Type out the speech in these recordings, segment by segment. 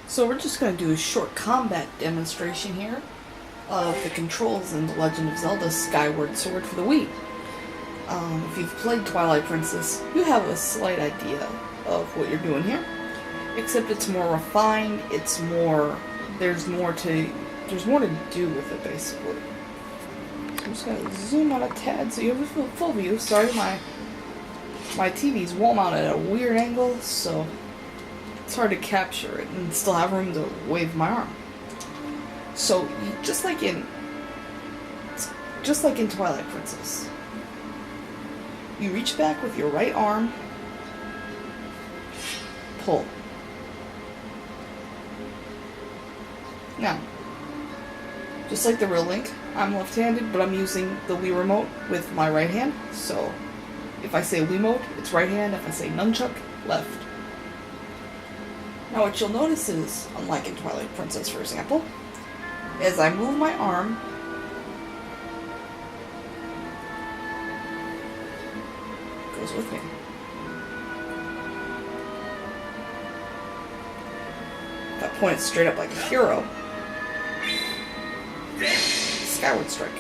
So we're just going to do a short combat demonstration here of the controls in The Legend of Zelda Skyward Sword for the Wii. If you've played Twilight Princess, you have a slight idea of what you're doing here. Except it's more refined, there's more to do with it, basically. So I'm just going to zoom out a tad so you have a full view. Sorry, my TV's wall mounted at a weird angle, so it's hard to capture it and still have room to wave my arm. So, just like in Twilight Princess, you reach back with your right arm, pull. Now, just like the real Link, I'm left-handed, but I'm using the Wii remote with my right hand, so if I say Wiimote, it's right hand. If I say nunchuck, left. Now what you'll notice is, unlike in Twilight Princess, for example, as I move my arm, it goes with me. If I point it straight up like a hero, Skyward Strike.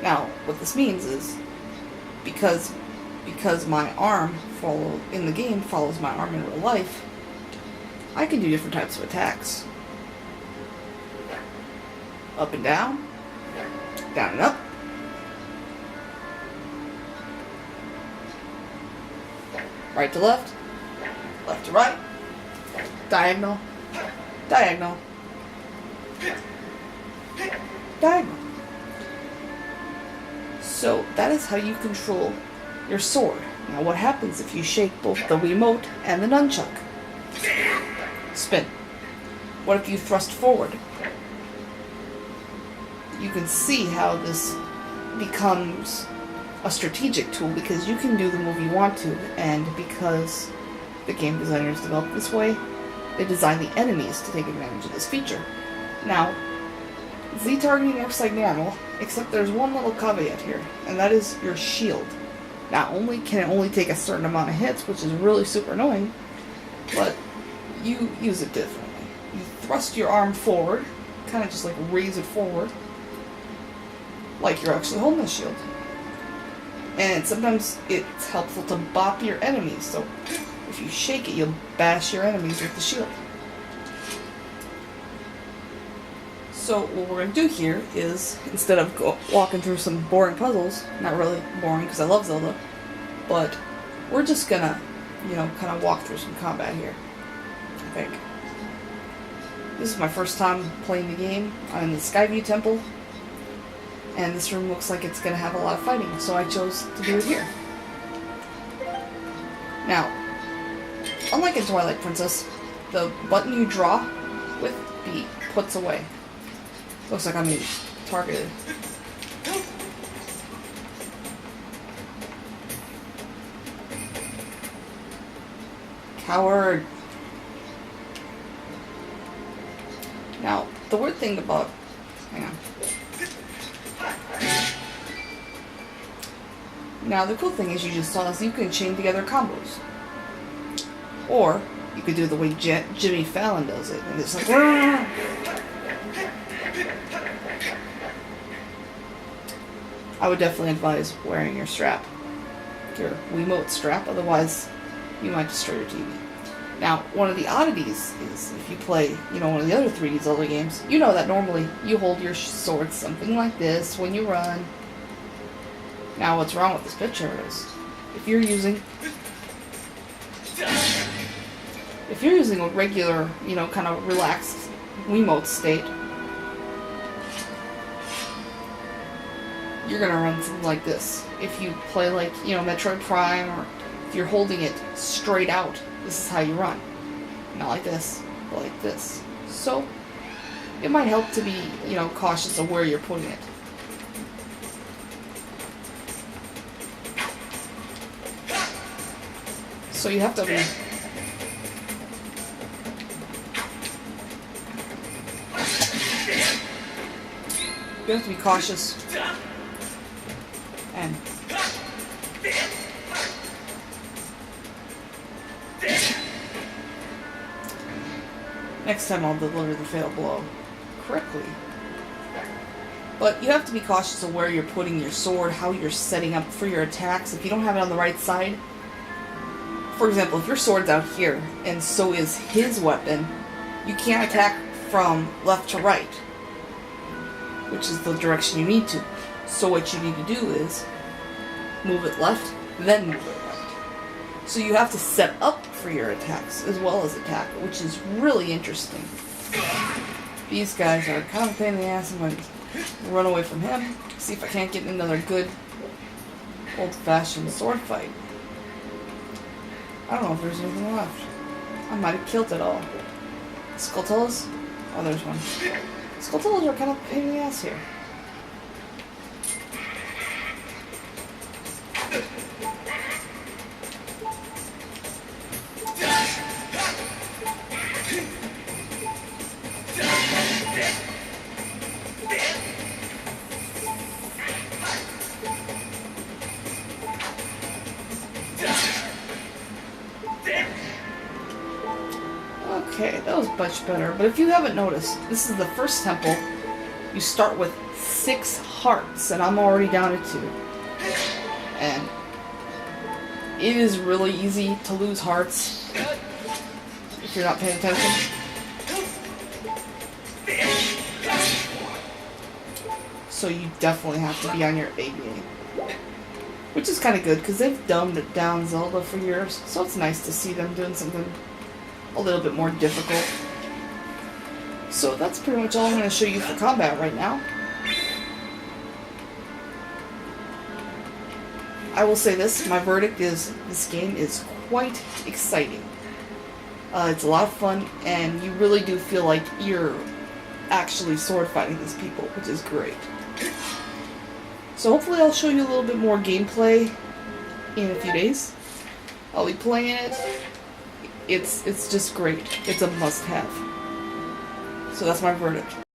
Now, what this means is, because my arm in the game follows my arm in real life, I can do different types of attacks. Up and down and up. Right to left to right, diagonal, diagonal, diagonal. So that is how you control your sword. Now what happens if you shake both the Wiimote and the nunchuck? Spin. What if you thrust forward? You can see how this becomes a strategic tool because you can do the move you want to, and because the game designers developed this way, they designed the enemies to take advantage of this feature. Now, Z targeting works like normal, except there's one little caveat here, and that is your shield. Not only can it only take a certain amount of hits, which is really super annoying, but you use it differently. You thrust your arm forward, kind of just like raise it forward, like you're actually holding a shield. And sometimes it's helpful to bop your enemies, so if you shake it, you'll bash your enemies with the shield. So what we're going to do here is, instead of walking through some boring puzzles, not really boring because I love Zelda, but we're just going to, kind of walk through some combat here, I think. This is my first time playing the game. I'm in the Skyview temple, and this room looks like it's going to have a lot of fighting, so I chose to do it here. Now, unlike in Twilight Princess, the button you draw with B puts away. Looks like I'm being targeted. Coward. Now, the weird thing about... Hang on. Now, the cool thing is you just saw is you can chain together combos. Or, you could do the way Jimmy Fallon does it, and it's like... Rrr! I would definitely advise wearing your strap. Your Wiimote strap, otherwise you might destroy your TV. Now, one of the oddities is if you play, one of the other 3D Zelda games, you know that normally you hold your sword something like this when you run. Now, what's wrong with this picture is, if you're using a regular, kind of relaxed Wiimote state, you're gonna run something like this. If you play like, Metroid Prime, or if you're holding it straight out, this is how you run. Not like this, but like this. So, it might help to be, cautious of where you're putting it. So you have to be... You have to be cautious. And Next time I'll deliver the fatal blow correctly. But you have to be cautious of where you're putting your sword, how you're setting up for your attacks. If you don't have it on the right side, for example, if your sword's out here, and so is his weapon, you can't attack from left to right, which is the direction you need to. So what you need to do is move it left, then move it right. So you have to set up for your attacks as well as attack, which is really interesting. These guys are kind of a pain in the ass. I'm going to run away from him, see if I can't get another good old-fashioned sword fight. I don't know if there's anything left. I might have killed it all. Skulltulas? Oh, there's one. Skulltulas are kind of a pain in the ass here. Okay, that was much better. But if you haven't noticed, this is the first temple. You start with 6 hearts, and I'm already down to 2. And it is really easy to lose hearts if you're not paying attention. So you definitely have to be on your A game. Which is kind of good, because they've dumbed it down Zelda for years, so it's nice to see them doing something a little bit more difficult. So that's pretty much all I'm going to show you for combat right now. I will say this, my verdict is this game is quite exciting. It's a lot of fun, and you really do feel like you're actually sword fighting these people, which is great. So hopefully I'll show you a little bit more gameplay in a few days. I'll be playing it. It's just great. It's a must-have. So that's my verdict.